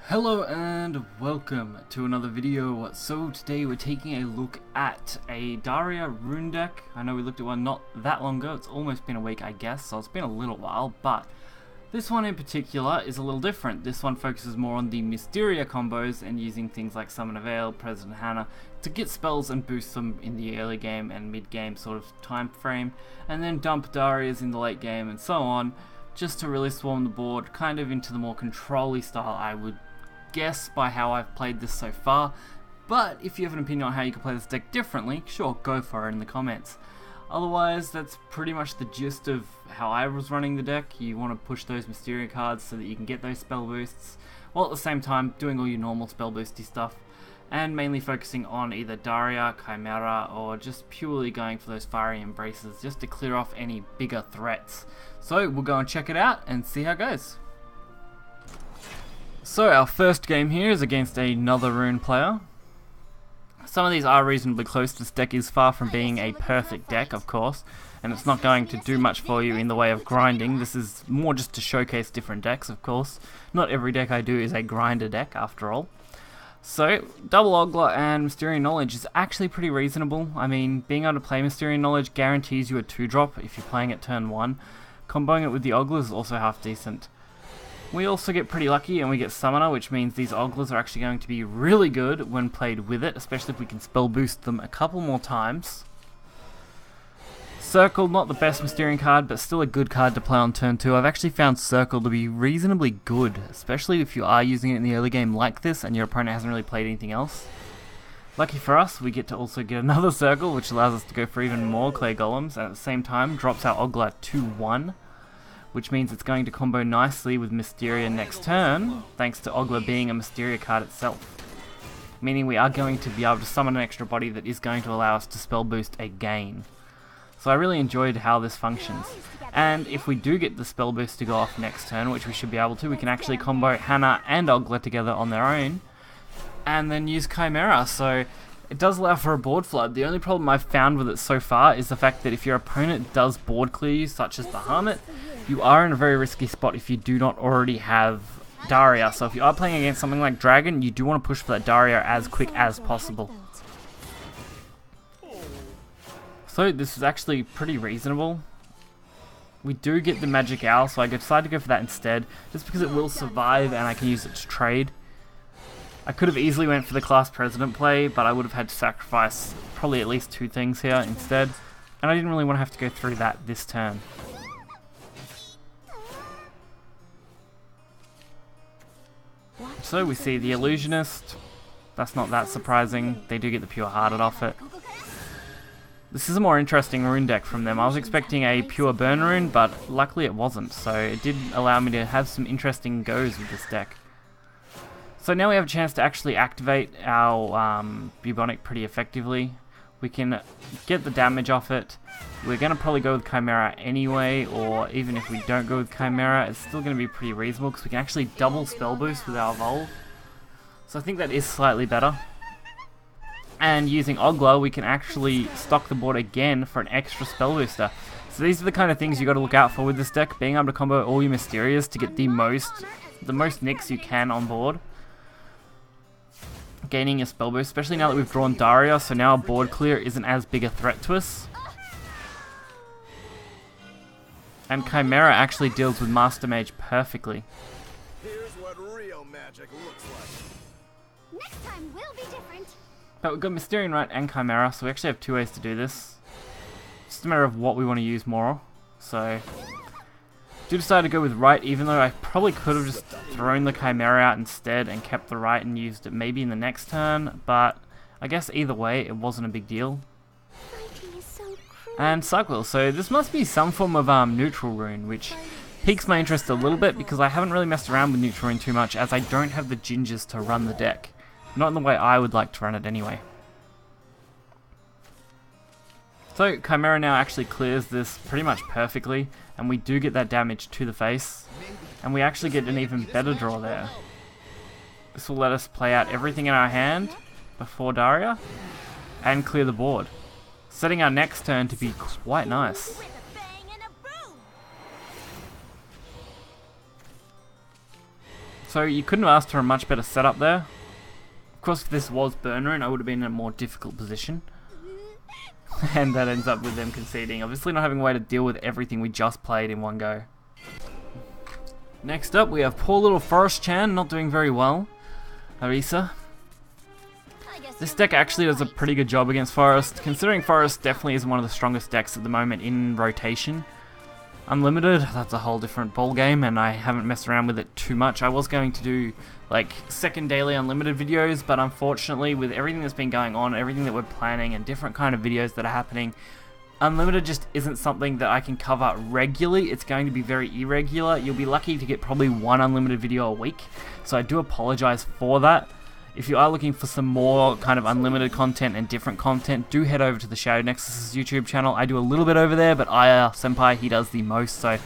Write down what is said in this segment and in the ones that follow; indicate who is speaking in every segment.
Speaker 1: Hello and welcome to another video. So today we're taking a look at a Daria rune deck. I know we looked at one not that long ago, it's almost been a week I guess, so it's been a little while, but this one in particular is a little different. This one focuses more on the Mysteria combos and using things like Summon a Veil, President Hannah to get spells and boost them in the early game and mid game sort of time frame, and then dump Darias in the late game and so on, just to really swarm the board kind of into the more control-y style I would guess by how I've played this so far. But if you have an opinion on how you can play this deck differently, sure, go for it in the comments. Otherwise, that's pretty much the gist of how I was running the deck. You want to push those Mysteria cards so that you can get those spell boosts, while at the same time doing all your normal spell boosty stuff, and mainly focusing on either Daria, Chimera, or just purely going for those fiery embraces just to clear off any bigger threats. So we'll go and check it out and see how it goes. So our first game here is against another rune player. Some of these are reasonably close. This deck is far from being a perfect deck, of course, and it's not going to do much for you in the way of grinding. This is more just to showcase different decks, of course. Not every deck I do is a grinder deck, after all. So, Double Ogler and Mysterian Knowledge is actually pretty reasonable. I mean, being able to play Mysterian Knowledge guarantees you a 2-drop if you're playing at turn 1. Comboing it with the Oglers is also half decent. We also get pretty lucky and we get Summoner, which means these Oglers are actually going to be really good when played with it, especially if we can spell boost them a couple more times. Circle, not the best Mysterian card, but still a good card to play on turn 2. I've actually found Circle to be reasonably good, especially if you are using it in the early game like this and your opponent hasn't really played anything else. Lucky for us, we get to also get another Circle, which allows us to go for even more Clay Golems, and at the same time drops our Ogler 2-1. Which means it's going to combo nicely with Mysteria next turn, thanks to Ogler being a Mysteria card itself. Meaning we are going to be able to summon an extra body that is going to allow us to spell boost again. So I really enjoyed how this functions. And if we do get the spell boost to go off next turn, which we should be able to, we can actually combo Hannah and Ogler together on their own, and then use Chimera. So it does allow for a board flood. The only problem I've found with it so far is the fact that if your opponent does board clear you, such as Bahamut, you are in a very risky spot if you do not already have Daria. So if you are playing against something like Dragon, you do want to push for that Daria as quick as possible. So this is actually pretty reasonable. We do get the Magic Owl, so I decided to go for that instead, just because it will survive and I can use it to trade. I could have easily went for the Class President play, but I would have had to sacrifice probably at least 2 things here instead, and I didn't really want to have to go through that this turn. So we see the Illusionist. That's not that surprising. They do get the Pure Hearted off it. This is a more interesting rune deck from them. I was expecting a pure burn rune, but luckily it wasn't, so it did allow me to have some interesting goes with this deck. So now we have a chance to actually activate our Bubonic pretty effectively. We can get the damage off it. We're going to probably go with Chimera anyway, or even if we don't go with Chimera, it's still going to be pretty reasonable because we can actually double spell boost with our Evolve. So I think that is slightly better. And using Ogler, we can actually stock the board again for an extra spell booster. So these are the kind of things you got to look out for with this deck, being able to combo all your Mysterias to get the most nicks you can on board. Gaining a spell boost, especially now that we've drawn Daria, so now our board clear isn't as big a threat to us. And Chimera actually deals with Master Mage perfectly.
Speaker 2: Here's what real magic looks like.
Speaker 3: Next time will be different.
Speaker 1: But we've got Mysterian Right and Chimera, so we actually have 2 ways to do this. It's just a matter of what we want to use more. So do decide to go with Right, even though I probably could have just thrown the Chimera out instead and kept the Right and used it maybe in the next turn, but I guess either way it wasn't a big deal. And Cycle, so this must be some form of neutral rune, which piques my interest a little bit because I haven't really messed around with neutral rune too much as I don't have the gingers to run the deck. Not in the way I would like to run it anyway. So Chimera now actually clears this pretty much perfectly, and we do get that damage to the face, and we actually get an even better draw there. This will let us play out everything in our hand before Daria and clear the board, setting our next turn to be quite nice. So you couldn't have asked for a much better setup there. Of course, if this was burn rune, I would have been in a more difficult position. And that ends up with them conceding. Obviously not having a way to deal with everything we just played in one go. Next up, we have poor little Forest Chan, not doing very well. Arisa. This deck actually does a pretty good job against Forest, considering Forest definitely is one of the strongest decks at the moment in rotation. Unlimited, that's a whole different ball game, and I haven't messed around with it too much. I was going to do like second daily unlimited videos, but unfortunately with everything that's been going on, everything that we're planning and different kind of videos that are happening, unlimited just isn't something that I can cover regularly. It's going to be very irregular. You'll be lucky to get probably one unlimited video a week, so I do apologize for that. If you are looking for some more kind of unlimited content and different content, do head over to the Shadowverse YouTube channel. I do a little bit over there, but Aya Senpai, he does the most, so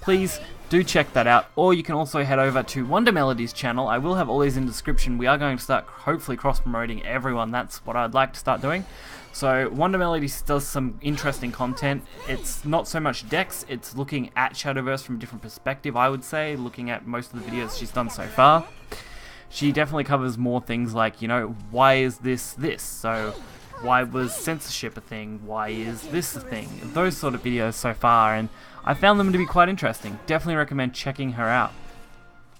Speaker 1: please do check that out. Or you can also head over to Wonder Melody's channel. I will have all these in the description. We are going to start hopefully cross-promoting everyone. That's what I'd like to start doing. So Wonder Melody does some interesting content. It's not so much decks, it's looking at Shadowverse from a different perspective, I would say, looking at most of the videos she's done so far. She definitely covers more things like, you know, why is this? So, why was censorship a thing? Why is this a thing? Those sort of videos so far, and I found them to be quite interesting. Definitely recommend checking her out.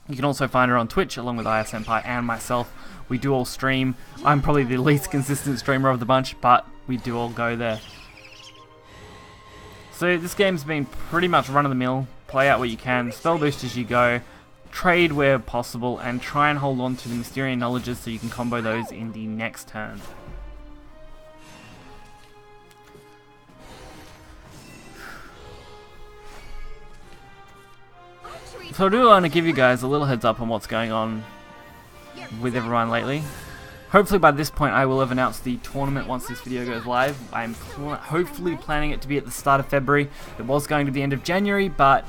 Speaker 1: You can also find her on Twitch, along with Aya Senpai and myself. We do all stream. I'm probably the least consistent streamer of the bunch, but we do all go there. So this game's been pretty much run-of-the-mill. Play out what you can, spell boost as you go. Trade where possible, and try and hold on to the Mysterious Knowledges so you can combo those in the next turn. So I do want to give you guys a little heads up on what's going on with everyone lately. Hopefully by this point I will have announced the tournament once this video goes live. I'm hopefully planning it to be at the start of February. It was going to be the end of January, but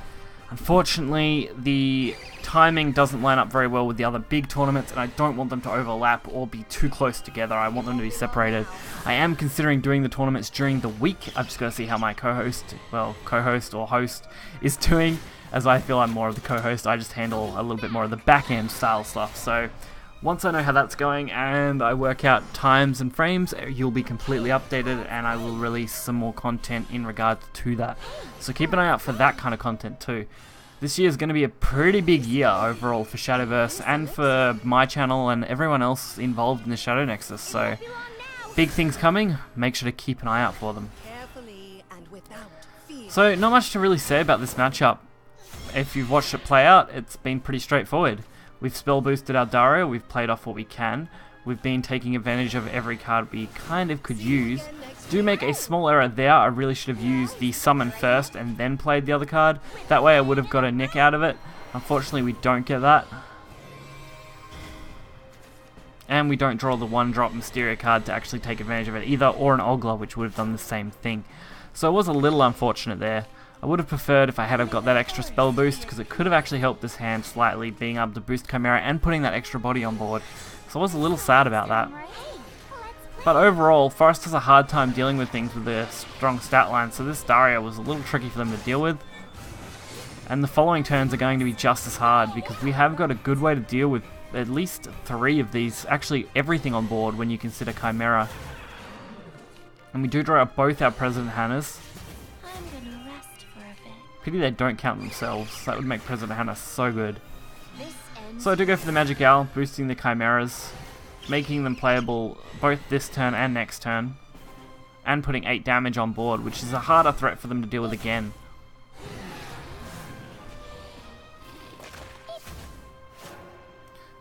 Speaker 1: unfortunately the timing doesn't line up very well with the other big tournaments, and I don't want them to overlap or be too close together. I want them to be separated. I am considering doing the tournaments during the week. I've just got to see how my co-host or host is doing, as I feel I'm more of the co-host. I just handle a little bit more of the back-end style stuff. So once I know how that's going and I work out times and frames, you'll be completely updated, and I will release some more content in regards to that. So keep an eye out for that kind of content too. This year is going to be a pretty big year overall for Shadowverse and for my channel and everyone else involved in the Shadow Nexus. So big things coming, make sure to keep an eye out for them. So not much to really say about this matchup. If you've watched it play out, it's been pretty straightforward. We've spell boosted our Daria, we've played off what we can. We've been taking advantage of every card we kind of could use. Do make a small error there. I really should have used the summon first and then played the other card. That way I would have got a nick out of it. Unfortunately we don't get that. And we don't draw the 1-drop Mysteria card to actually take advantage of it either, or an Ogla, which would have done the same thing. So it was a little unfortunate there. I would have preferred if I had have got that extra spell boost, because it could have actually helped this hand slightly, being able to boost Chimera and putting that extra body on board. So I was a little sad about that. But overall, Forest has a hard time dealing with things with their strong stat line, so this Daria was a little tricky for them to deal with. And the following turns are going to be just as hard, because we have got a good way to deal with at least 3 of these, actually everything on board when you consider Chimera. And we do draw out both our President Hannas. Pity they don't count themselves. That would make President Hannah so good. So I do go for the Magic Owl, boosting the Chimeras, making them playable both this turn and next turn, and putting 8 damage on board, which is a harder threat for them to deal with again.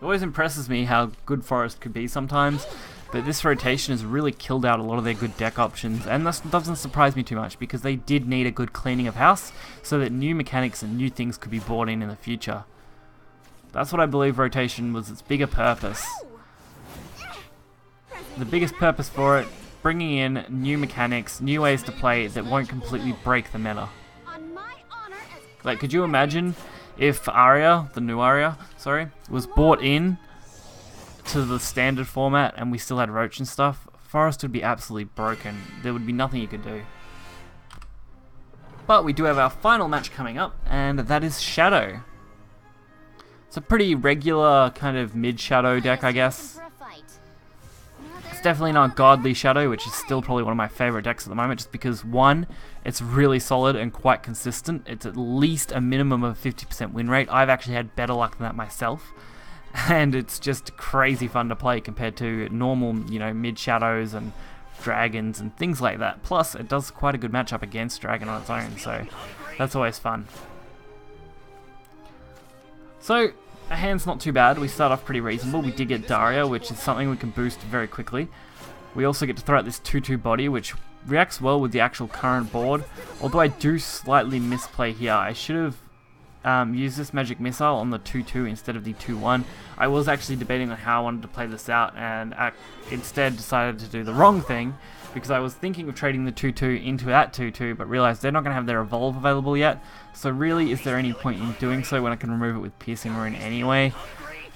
Speaker 1: It always impresses me how good Forest could be sometimes, but this rotation has really killed out a lot of their good deck options, and this doesn't surprise me too much, because they did need a good cleaning of house so that new mechanics and new things could be brought in the future. That's what I believe rotation was its bigger purpose. The biggest purpose for it, bringing in new mechanics, new ways to play that won't completely break the meta. Like, could you imagine if Aria, the new Aria, sorry, was brought in to the standard format and we still had Roach and stuff? Forest would be absolutely broken. There would be nothing you could do. But we do have our final match coming up, and that is Shadow. It's a pretty regular kind of mid-shadow deck, I guess. It's definitely not Godly Shadow, which is still probably one of my favorite decks at the moment, just because, one, it's really solid and quite consistent. It's at least a minimum of 50% win rate. I've actually had better luck than that myself. And it's just crazy fun to play compared to normal, you know, mid-shadows and dragons and things like that. Plus, it does quite a good matchup against dragon on its own, so that's always fun. So, our hand's not too bad. We start off pretty reasonable. We did get Daria, which is something we can boost very quickly. We also get to throw out this 2/2 body, which reacts well with the actual current board. Although I do slightly misplay here. I should have used this magic missile on the 2/2 instead of the 2/1. I was actually debating on how I wanted to play this out, and I instead decided to do the wrong thing, because I was thinking of trading the 2/2 into that 2/2, but realized they're not going to have their evolve available yet. So really, is there any point in doing so when I can remove it with Piercing Rune anyway?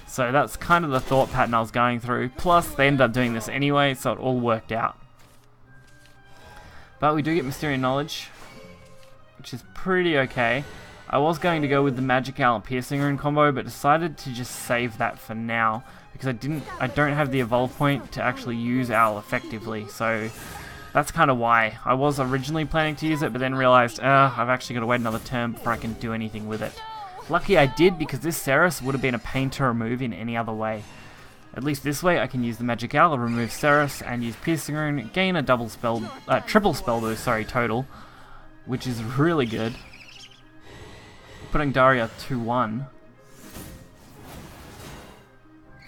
Speaker 1: So that's kind of the thought pattern I was going through. Plus, they ended up doing this anyway, so it all worked out. But we do get Mysterious Knowledge, which is pretty okay. I was going to go with the Magic Owl and Piercing Rune combo, but decided to just save that for now, because I don't have the evolve point to actually use Owl effectively, so that's kind of why. I was originally planning to use it, but then realized, I've actually got to wait another turn before I can do anything with it. Lucky I did, because this Ceres would have been a pain to remove in any other way. At least this way, I can use the Magic Owl, remove Ceres, and use Piercing Rune, gain a triple spell boost, total, which is really good. Putting Daria 2/1,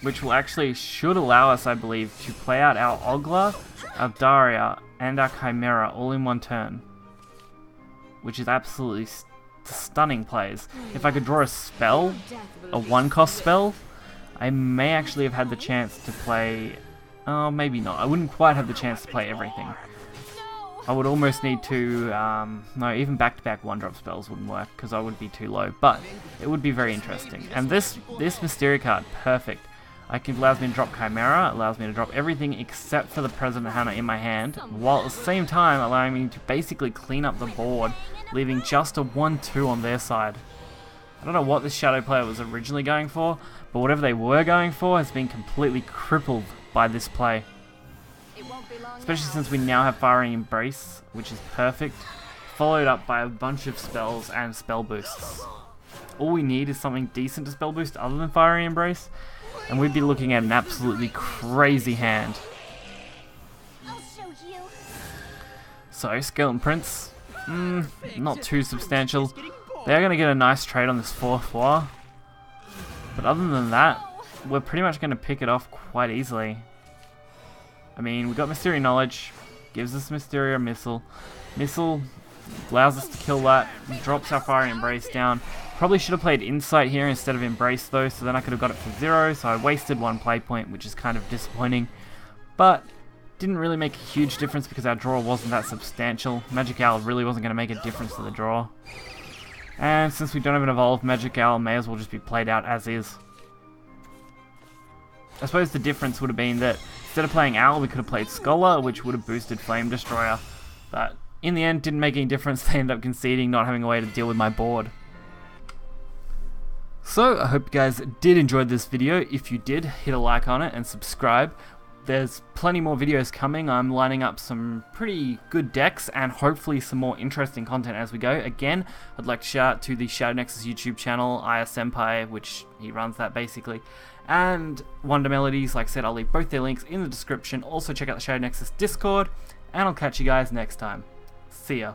Speaker 1: which will actually should allow us, I believe, to play out our Ogla, our Daria, and our Chimera all in one turn, which is absolutely stunning plays. If I could draw a spell, a 1-cost spell, I may actually have had the chance to play. Oh, maybe not. I wouldn't quite have the chance to play everything. I would almost need to, no, even back-to-back 1-drop spells wouldn't work, because I would be too low, but it would be very interesting. And this Mysteria card, perfect. Allows me to drop Chimera, allows me to drop everything except for the President Hannah in my hand, while at the same time allowing me to basically clean up the board, leaving just a 1/2 on their side. I don't know what this Shadow player was originally going for, but whatever they were going for has been completely crippled by this play. Especially since we now have Fiery Embrace, which is perfect, followed up by a bunch of spells and spell boosts. All we need is something decent to spell boost other than Fiery Embrace, and we'd be looking at an absolutely crazy hand. So, Skeleton Prince, not too substantial. They're going to get a nice trade on this 4/4, but other than that, we're pretty much going to pick it off quite easily. I mean, we got Mysterious Knowledge, gives us Mysteria Missile. Missile allows us to kill that, drops our Fiery Embrace down. Probably should have played Insight here instead of Embrace though, so then I could have got it for 0, so I wasted 1 play point, which is kind of disappointing. But didn't really make a huge difference because our draw wasn't that substantial. Magic Owl really wasn't going to make a difference to the draw. And since we don't have an evolved Magic Owl, may as well just be played out as is. I suppose the difference would have been that instead of playing Owl, we could have played Scholar, which would have boosted Flame Destroyer. But in the end, didn't make any difference. They ended up conceding, not having a way to deal with my board. So, I hope you guys did enjoy this video. If you did, hit a like on it and subscribe. There's plenty more videos coming. I'm lining up some pretty good decks and hopefully some more interesting content as we go. Again, I'd like to shout out to the Shadowverse YouTube channel, IS Senpai, which he runs that basically, and Wonder Melodies. Like I said, I'll leave both their links in the description. Also check out the Shadowverse Discord, and I'll catch you guys next time. See ya.